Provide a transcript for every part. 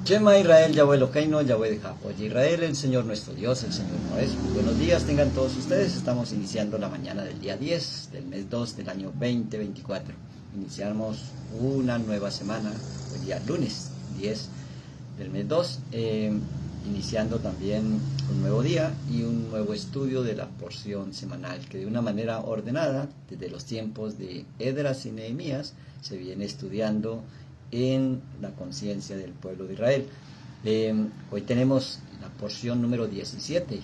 Shema Israel, Yahweh Eloheinu, Yahweh de Jacob. Israel, el Señor nuestro Dios, el Señor nuestro. Buenos días tengan todos ustedes. Estamos iniciando la mañana del día 10 del mes 2 del año 2024. Iniciamos una nueva semana, hoy día lunes 10 del mes 2, iniciando también un nuevo día y un nuevo estudio de la porción semanal que de una manera ordenada, desde los tiempos de Esdras y Nehemías, se viene estudiando en la conciencia del pueblo de Israel. Hoy tenemos la porción número 17 y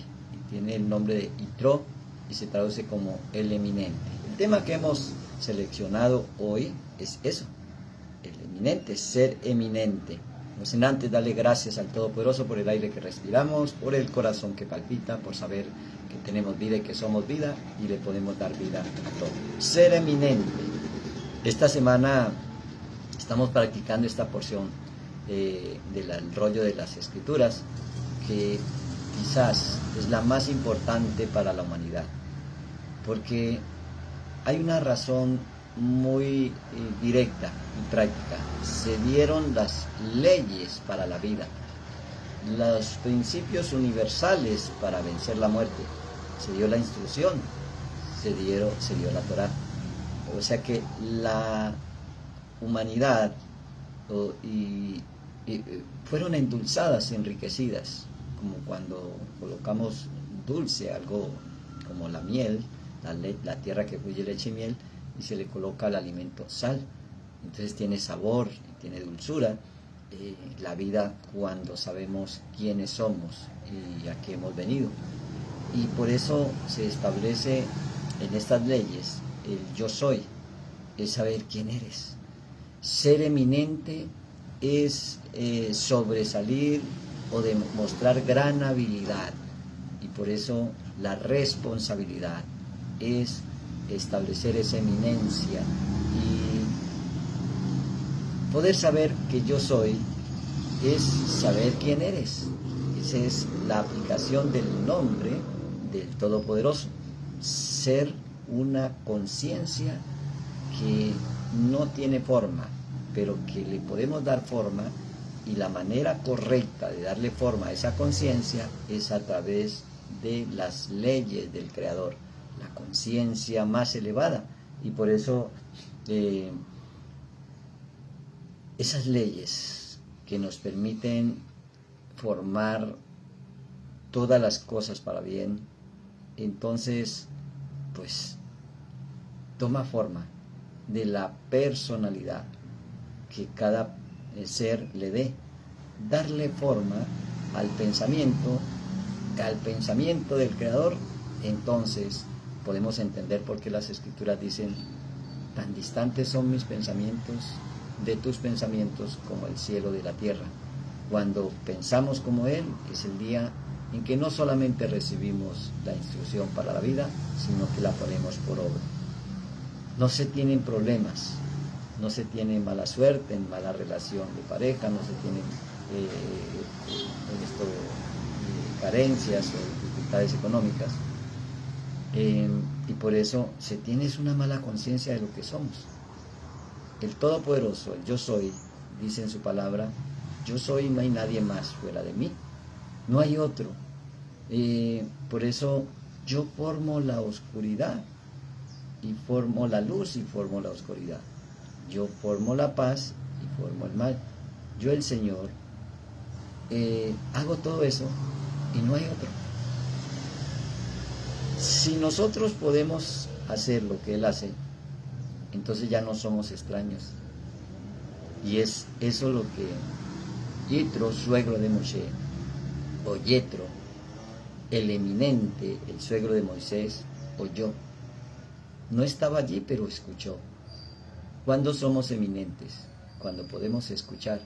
tiene el nombre de Yitro y se traduce como el eminente. El tema que hemos seleccionado hoy es eso, el eminente, ser eminente. No sin antes darle gracias al Todopoderoso por el aire que respiramos, por el corazón que palpita, por saber que tenemos vida y que somos vida y le podemos dar vida a todo. Ser eminente. Esta semana estamos practicando esta porción del rollo de las Escrituras, que quizás es la más importante para la humanidad, porque hay una razón muy directa y práctica. Se dieron las leyes para la vida, los principios universales para vencer la muerte, se dio la instrucción, se dio la Torá. O sea que la humanidad fueron endulzadas, enriquecidas, como cuando colocamos dulce, algo como la miel, la tierra que fluye leche y miel, y se le coloca al alimento sal, entonces tiene sabor, tiene dulzura. La vida, cuando sabemos quiénes somos y a qué hemos venido, y por eso se establece en estas leyes el yo soy, es saber quién eres. Ser eminente es sobresalir o demostrar gran habilidad, y por eso la responsabilidad es establecer esa eminencia y poder saber que yo soy es saber quién eres. Esa es la aplicación del nombre del Todopoderoso. Ser una conciencia que no tiene forma, pero que le podemos dar forma, y la manera correcta de darle forma a esa conciencia es a través de las leyes del Creador, la conciencia más elevada. Y por eso esas leyes que nos permiten formar todas las cosas para bien, entonces pues toma forma de la personalidad que cada ser le dé, darle forma al pensamiento del Creador. Entonces podemos entender por qué las Escrituras dicen: tan distantes son mis pensamientos de tus pensamientos como el cielo de la tierra. Cuando pensamos como Él, es el día en que no solamente recibimos la instrucción para la vida, sino que la ponemos por obra. No se tienen problemas, no se tiene mala suerte en mala relación de pareja, no se tienen carencias o dificultades económicas, y por eso se tiene una mala conciencia de lo que somos. El Todopoderoso, el Yo Soy, dice en su palabra: yo soy y no hay nadie más fuera de mí, no hay otro. Por eso yo formo la oscuridad y formo la luz y formo la oscuridad. Yo formo la paz y formo el mal. Yo, el Señor, hago todo eso y no hay otro. Si nosotros podemos hacer lo que Él hace, entonces ya no somos extraños. Y es eso lo que Yitro, suegro de Moshe, o Yetro, el eminente, el suegro de Moisés, oyó. No estaba allí, pero escuchó. ¿Cuándo somos eminentes? Cuando podemos escuchar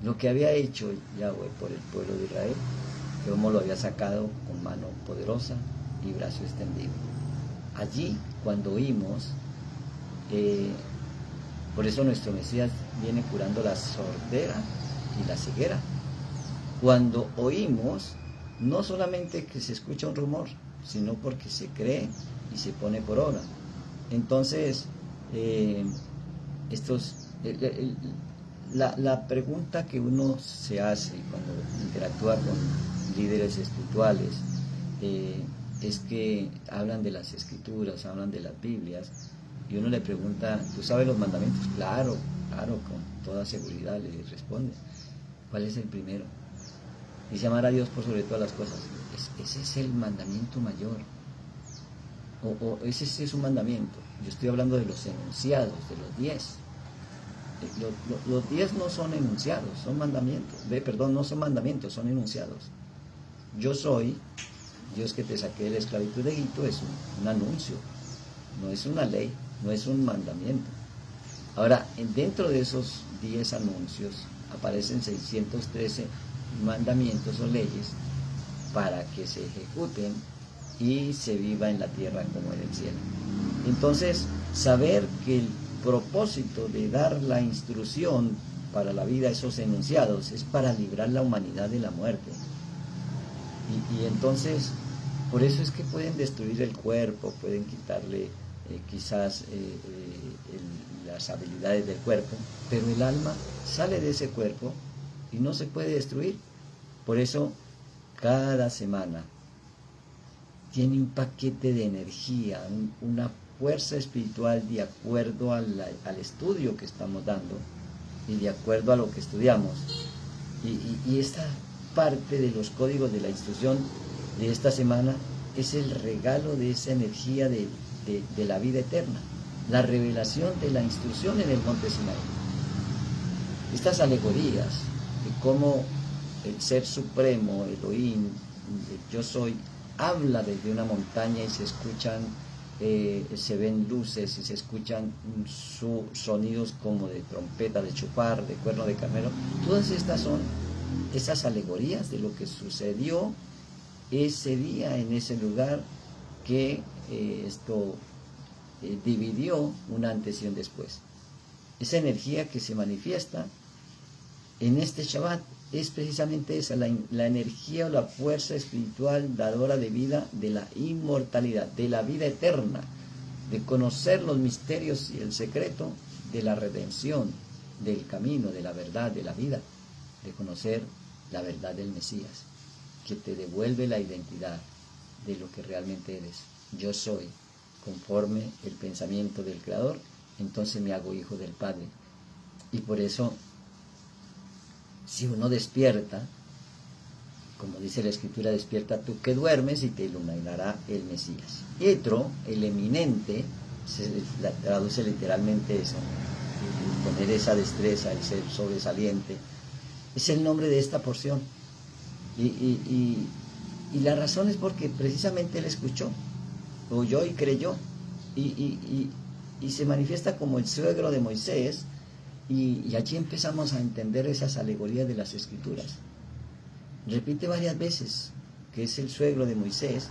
lo que había hecho Yahweh por el pueblo de Israel, cómo lo había sacado con mano poderosa y brazo extendido. Allí, cuando oímos, por eso nuestro Mesías viene curando la sordera y la ceguera. Cuando oímos, no solamente que se escucha un rumor, sino porque se cree y se pone por obra. Entonces, la pregunta que uno se hace cuando interactúa con líderes espirituales es que hablan de las escrituras, hablan de las Biblias, y uno le pregunta, ¿tú sabes los mandamientos? Claro, claro, con toda seguridad le responde. ¿Cuál es el primero? Dice amar a Dios por sobre todas las cosas. Ese es el mandamiento mayor. O ese sí es un mandamiento. Yo estoy hablando de los enunciados, de los 10. Los 10 no son enunciados, son mandamientos. Perdón, no son mandamientos, son enunciados. Yo soy, Dios que te saqué de la esclavitud de Egipto, es un anuncio, no es una ley, no es un mandamiento. Ahora, dentro de esos 10 anuncios aparecen 613 mandamientos o leyes para que se ejecuten y se viva en la tierra como en el cielo. Entonces, saber que el propósito de dar la instrucción para la vida, esos enunciados, es para librar la humanidad de la muerte. Y entonces, por eso es que pueden destruir el cuerpo, pueden quitarle quizás las habilidades del cuerpo, pero el alma sale de ese cuerpo y no se puede destruir. Por eso, cada semana tiene un paquete de energía, una fuerza espiritual de acuerdo al estudio que estamos dando y de acuerdo a lo que estudiamos. Y esta parte de los códigos de la instrucción de esta semana es el regalo de esa energía de la vida eterna, la revelación de la instrucción en el monte Sinaí. Estas alegorías de cómo el Ser Supremo, Elohim, el Yo Soy, habla desde una montaña y se escuchan, se ven luces y se escuchan sonidos como de trompeta, de chufar, de cuerno de carnero. Todas estas son esas alegorías de lo que sucedió ese día en ese lugar que dividió un antes y un después. Esa energía que se manifiesta en este Shabbat es precisamente esa, la energía o la fuerza espiritual dadora de vida, de la inmortalidad, de la vida eterna, de conocer los misterios y el secreto de la redención, del camino, de la verdad, de la vida, de conocer la verdad del Mesías, que te devuelve la identidad de lo que realmente eres. Yo soy, conforme el pensamiento del Creador, entonces me hago hijo del Padre. Y por eso, si uno despierta, como dice la Escritura, despierta tú que duermes y te iluminará el Mesías. Yetro, el eminente, se traduce literalmente eso, poner esa destreza, el ser sobresaliente, es el nombre de esta porción. Y la razón es porque precisamente él escuchó, oyó y creyó, y se manifiesta como el suegro de Moisés, y allí empezamos a entender esas alegorías de las Escrituras. Repite varias veces que es el suegro de Moisés,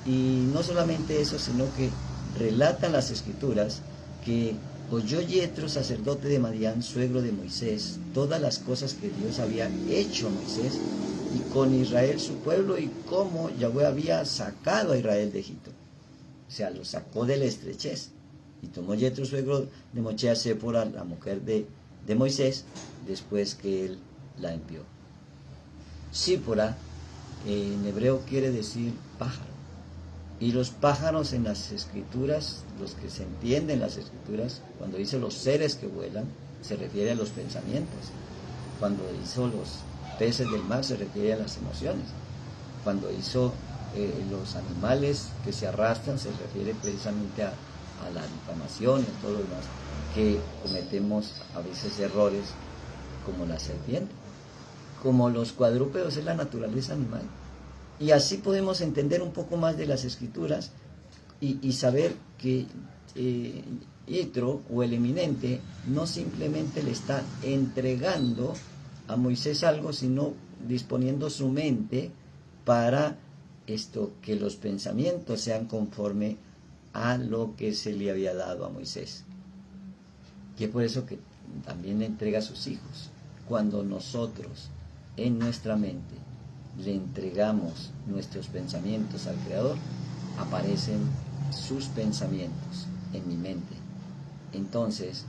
y no solamente eso, sino que relatan las Escrituras que oyó Yetro, sacerdote de Madián, suegro de Moisés, todas las cosas que Dios había hecho a Moisés y con Israel su pueblo, y cómo Yahweh había sacado a Israel de Egipto. O sea, lo sacó de la estrechez. Y tomó Yetro, suegro de Moisés, a Séfora, la mujer de Moisés, después que él la envió. Sípora en hebreo quiere decir pájaro. Y los pájaros en las Escrituras, los que se entienden las Escrituras, cuando dice los seres que vuelan, se refiere a los pensamientos. Cuando hizo los peces del mar, se refiere a las emociones. Cuando hizo los animales que se arrastran, se refiere precisamente a la difamación y a todo lo demás, que cometemos a veces errores, como la serpiente. Como los cuadrúpedos es la naturaleza animal. Y así podemos entender un poco más de las Escrituras y saber que Yetro, o el eminente, no simplemente le está entregando a Moisés algo, sino disponiendo su mente para que los pensamientos sean conforme a lo que se le había dado a Moisés. Y es por eso que también le entrega a sus hijos. Cuando nosotros en nuestra mente le entregamos nuestros pensamientos al Creador, aparecen sus pensamientos en mi mente. Entonces,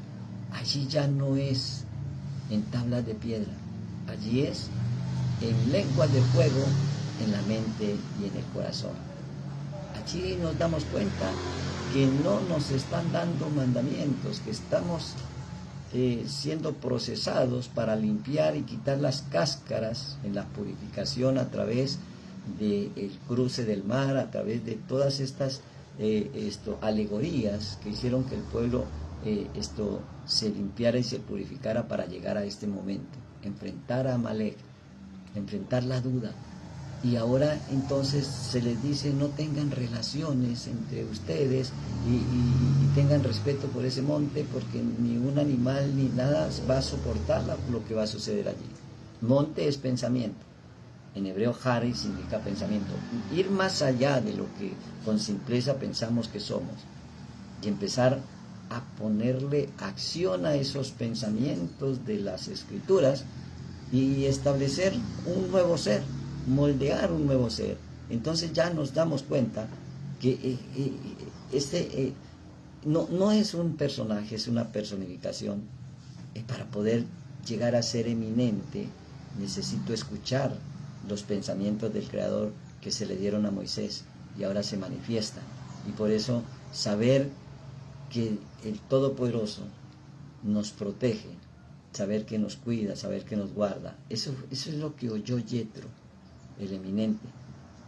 allí ya no es en tablas de piedra. Allí es en lenguas de fuego, en la mente y en el corazón. Allí nos damos cuenta que no nos están dando mandamientos, que estamos siendo procesados para limpiar y quitar las cáscaras en la purificación a través del cruce del mar, a través de todas estas alegorías que hicieron que el pueblo se limpiara y se purificara para llegar a este momento, enfrentar a Amalek, enfrentar la duda. Y ahora entonces se les dice: no tengan relaciones entre ustedes y tengan respeto por ese monte, porque ni un animal ni nada va a soportar lo que va a suceder allí. Monte es pensamiento. En hebreo, Hari significa pensamiento. Ir más allá de lo que con simpleza pensamos que somos y empezar a ponerle acción a esos pensamientos de las Escrituras y establecer un nuevo ser, moldear un nuevo ser. Entonces ya nos damos cuenta que no es un personaje, es una personificación. Para poder llegar a ser eminente, necesito escuchar los pensamientos del Creador que se le dieron a Moisés y ahora se manifiestan. Y por eso saber que el Todopoderoso nos protege, saber que nos cuida, saber que nos guarda, eso es lo que oyó Yetro, el eminente.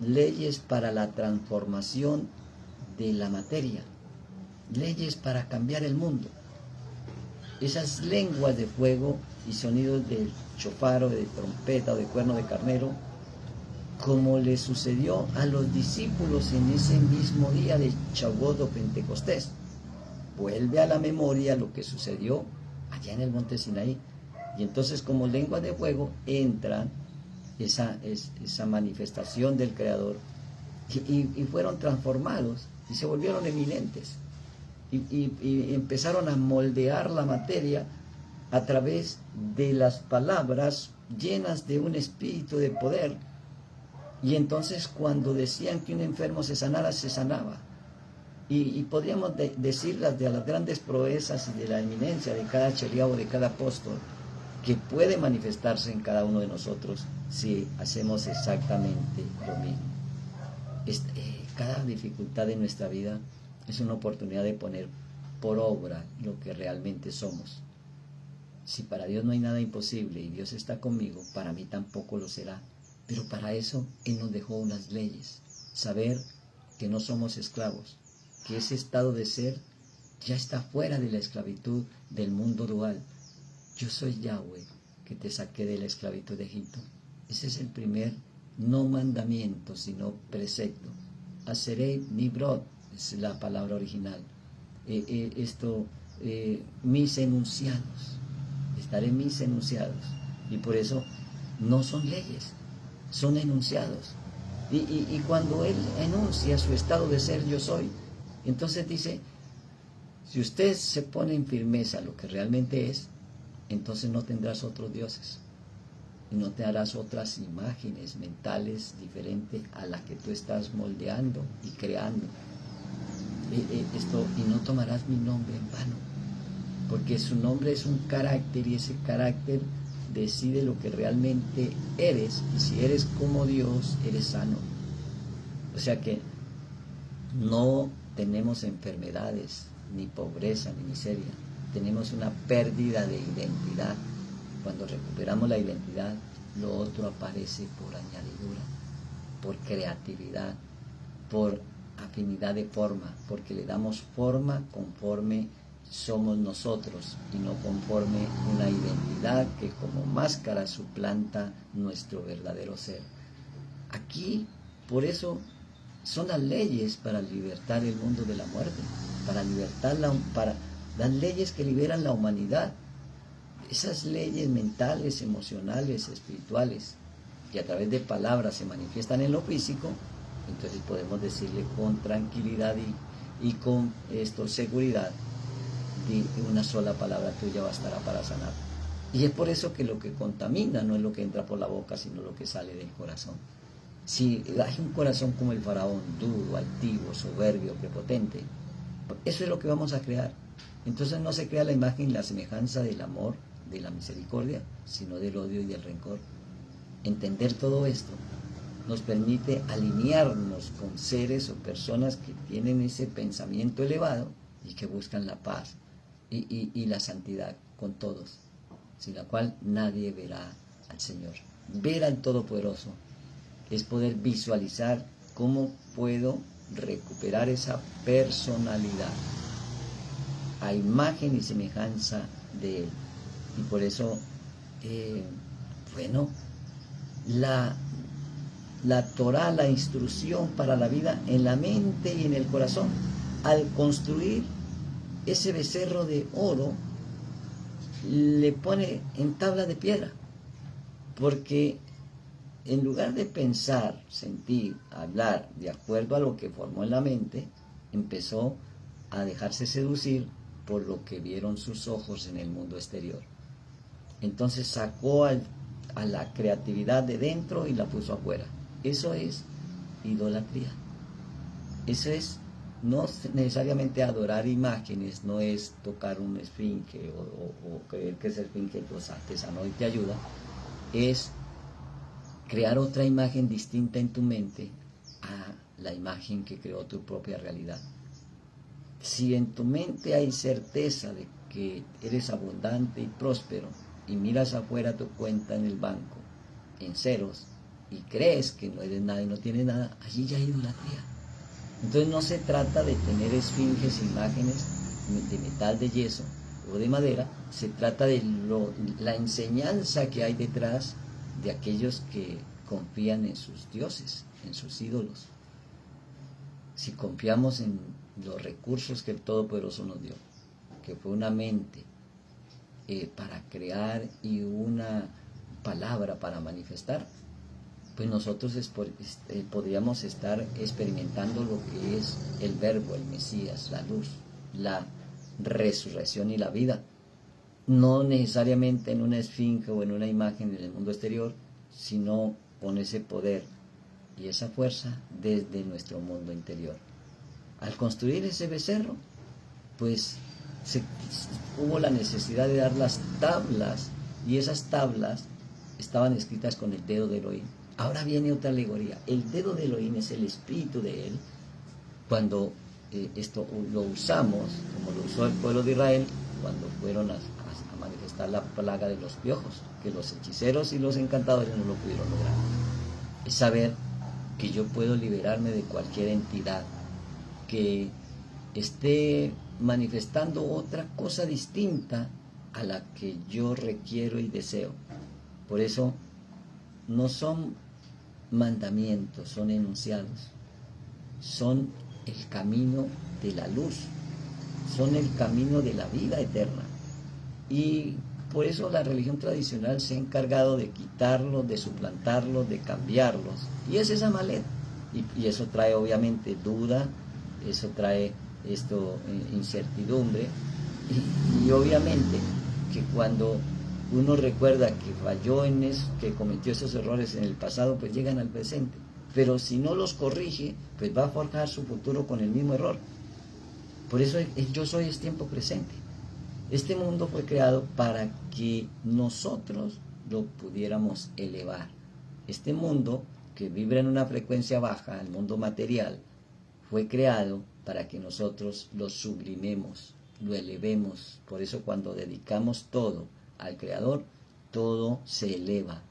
Leyes para la transformación de la materia, leyes para cambiar el mundo. Esas lenguas de fuego y sonidos del chofar o de trompeta o de cuerno de carnero, como le sucedió a los discípulos en ese mismo día de Shavuot o Pentecostés. Vuelve a la memoria lo que sucedió allá en el monte Sinaí. Y entonces, como lengua de fuego, entra esa manifestación del Creador y fueron transformados y se volvieron eminentes. Y empezaron a moldear la materia a través de las palabras llenas de un espíritu de poder. Y entonces, cuando decían que un enfermo se sanara, se sanaba. Y podríamos decir de las grandes proezas y de la eminencia de cada cheliá o de cada apóstol, que puede manifestarse en cada uno de nosotros si hacemos exactamente lo mismo. Cada dificultad de nuestra vida es una oportunidad de poner por obra lo que realmente somos. Si para Dios no hay nada imposible y Dios está conmigo, para mí tampoco lo será. Pero para eso Él nos dejó unas leyes. Saber que no somos esclavos, que ese estado de ser ya está fuera de la esclavitud del mundo dual. Yo soy Yahweh, que te saqué de la esclavitud de Egipto. Ese es el primer, no mandamiento, sino precepto. Aserei nibrot es la palabra original. Mis enunciados. Estaré mis enunciados. Y por eso no son leyes, son enunciados. Y cuando Él enuncia su estado de ser, yo soy, entonces dice: si usted se pone en firmeza lo que realmente es, entonces no tendrás otros dioses y no te harás otras imágenes mentales diferentes a las que tú estás moldeando y creando. Y no tomarás mi nombre en vano, porque su nombre es un carácter y ese carácter decide lo que realmente eres. Y si eres como Dios, eres sano. O sea que no tenemos enfermedades, ni pobreza, ni miseria. Tenemos una pérdida de identidad. Cuando recuperamos la identidad, lo otro aparece por añadidura, por creatividad, por afinidad de forma, porque le damos forma conforme somos nosotros y no conforme una identidad que como máscara suplanta nuestro verdadero ser. Aquí, por eso, son las leyes para libertar el mundo de la muerte, para las leyes que liberan la humanidad. Esas leyes mentales, emocionales, espirituales, que a través de palabras se manifiestan en lo físico, entonces podemos decirle con tranquilidad y con seguridad: una sola palabra tuya bastará para sanar. Y es por eso que lo que contamina no es lo que entra por la boca, sino lo que sale del corazón. Si hay un corazón como el faraón, duro, altivo, soberbio, prepotente, eso es lo que vamos a crear. Entonces no se crea la imagen y la semejanza del amor de la misericordia, sino del odio y del rencor. Entender todo esto nos permite alinearnos con seres o personas que tienen ese pensamiento elevado y que buscan la paz y la santidad con todos, sin la cual nadie verá al Señor. Ver al Todopoderoso es poder visualizar cómo puedo recuperar esa personalidad a imagen y semejanza de Él. Y por eso, la Torah, la instrucción para la vida en la mente y en el corazón, al construir ese becerro de oro, le pone en tabla de piedra, porque en lugar de pensar, sentir, hablar de acuerdo a lo que formó en la mente, empezó a dejarse seducir por lo que vieron sus ojos en el mundo exterior. Entonces sacó a la creatividad de dentro y la puso afuera. Eso es idolatría. Eso es no necesariamente adorar imágenes, no es tocar un esfinge o creer que ese esfinge te sanó y te ayuda. Es crear otra imagen distinta en tu mente a la imagen que creó tu propia realidad. Si en tu mente hay certeza de que eres abundante y próspero y miras afuera tu cuenta en el banco en ceros y crees que no eres nada y no tienes nada, allí ya hay idolatría. Entonces no se trata de tener esfinges, imágenes de metal, de yeso o de madera, se trata de la enseñanza que hay detrás de aquellos que confían en sus dioses, en sus ídolos. Si confiamos en los recursos que el Todopoderoso nos dio, que fue una mente para crear y una palabra para manifestar, pues nosotros podríamos estar experimentando lo que es el Verbo, el Mesías, la luz, la resurrección y la vida. No necesariamente en una esfinge o en una imagen en el mundo exterior, sino con ese poder y esa fuerza desde nuestro mundo interior. Al construir ese becerro, pues hubo la necesidad de dar las tablas, y esas tablas estaban escritas con el dedo de Elohim. Ahora viene otra alegoría. El dedo de Elohim es el espíritu de Él. Cuando esto lo usamos, como lo usó el pueblo de Israel, cuando fueron a manifestar la plaga de los piojos, que los hechiceros y los encantadores no lo pudieron lograr. Es saber que yo puedo liberarme de cualquier entidad que esté manifestando otra cosa distinta a la que yo requiero y deseo. Por eso no son mandamientos, son enunciados, son el camino de la luz, son el camino de la vida eterna. Y por eso la religión tradicional se ha encargado de quitarlos, de suplantarlos, de cambiarlos. Y es esa maleta. Y eso trae obviamente duda, eso trae incertidumbre. Y obviamente que cuando uno recuerda que falló en eso, que cometió esos errores en el pasado, pues llegan al presente. Pero si no los corrige, pues va a forjar su futuro con el mismo error. Por eso el yo soy es tiempo presente. Este mundo fue creado para que nosotros lo pudiéramos elevar. Este mundo que vibra en una frecuencia baja, el mundo material, fue creado para que nosotros lo sublimemos, lo elevemos. Por eso cuando dedicamos todo al Creador, todo se eleva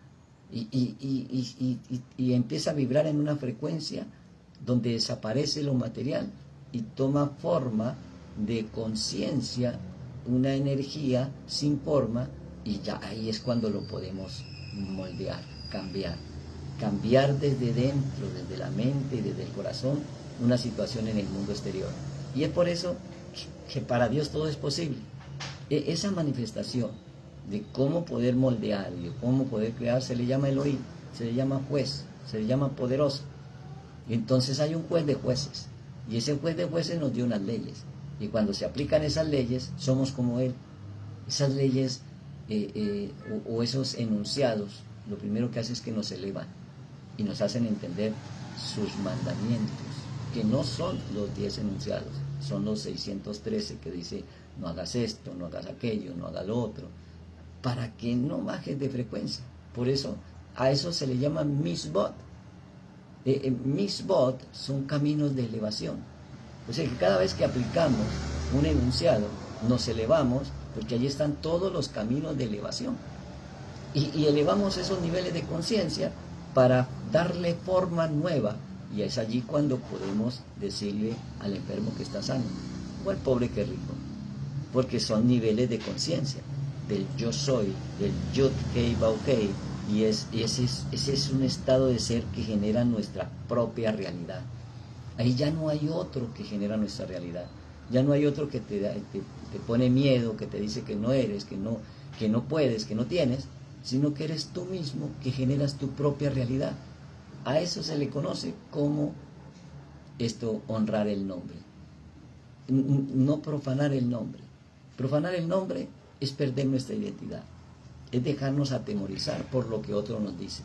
y empieza a vibrar en una frecuencia donde desaparece lo material y toma forma de conciencia, una energía sin forma, y ya ahí es cuando lo podemos moldear, cambiar desde dentro, desde la mente y desde el corazón, una situación en el mundo exterior. Y es por eso que para Dios todo es posible. Esa manifestación de cómo poder moldear y de cómo poder crear se le llama Elohim, se le llama juez, se le llama poderoso. Y entonces hay un juez de jueces, y ese juez de jueces nos dio unas leyes, y cuando se aplican esas leyes somos como Él. Esas leyes o esos enunciados, lo primero que hace es que nos elevan y nos hacen entender sus mandamientos, que no son los 10 enunciados, son los 613 que dice no hagas esto, no hagas aquello, no hagas lo otro. para que no bajes de frecuencia. Por eso a eso se le llama misbot. Misbot son caminos de elevación. O sea que cada vez que aplicamos un enunciado, nos elevamos, porque allí están todos los caminos de elevación. Y elevamos esos niveles de conciencia para darle forma nueva. Y es allí cuando podemos decirle al enfermo que está sano, o al pobre que rico. Porque son niveles de conciencia, del yo soy, del yod kei bau kei. Y ese es un estado de ser que genera nuestra propia realidad. Ahí ya no hay otro que genera nuestra realidad. Ya no hay otro que te pone miedo, que te dice que no eres, que no puedes, que no tienes, sino que eres tú mismo que generas tu propia realidad. A eso se le conoce como honrar el nombre. No profanar el nombre. Profanar el nombre es perder nuestra identidad. Es dejarnos atemorizar por lo que otro nos dice.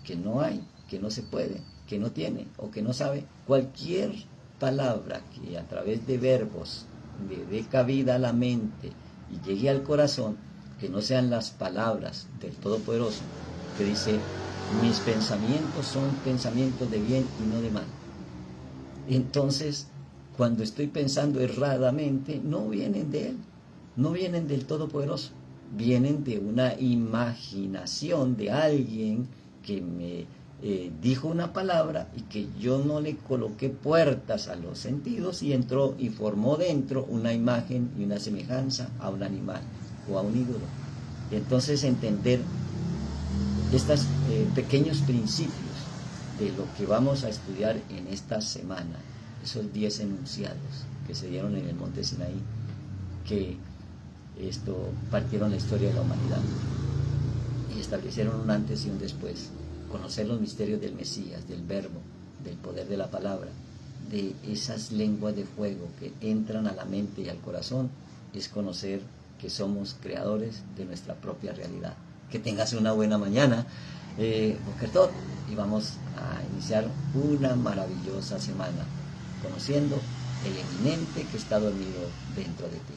Que no hay, que no se puede, que no tiene o que no sabe. Cualquier palabra que a través de verbos le dé cabida a la mente y llegue al corazón, que no sean las palabras del Todopoderoso, que dice, mis pensamientos son pensamientos de bien y no de mal. Entonces, cuando estoy pensando erradamente, no vienen de Él, no vienen del Todopoderoso, vienen de una imaginación de alguien que me dijo una palabra y que yo no le coloqué puertas a los sentidos y entró y formó dentro una imagen y una semejanza a un animal o a un ídolo. Y entonces entender estos pequeños principios de lo que vamos a estudiar en esta semana, esos 10 enunciados que se dieron en el monte Sinaí, que partieron la historia de la humanidad y establecieron un antes y un después. Conocer los misterios del Mesías, del verbo, del poder de la palabra, de esas lenguas de fuego que entran a la mente y al corazón, es conocer que somos creadores de nuestra propia realidad. Que tengas una buena mañana, Boker Tov, y vamos a iniciar una maravillosa semana conociendo el eminente que está dormido dentro de ti.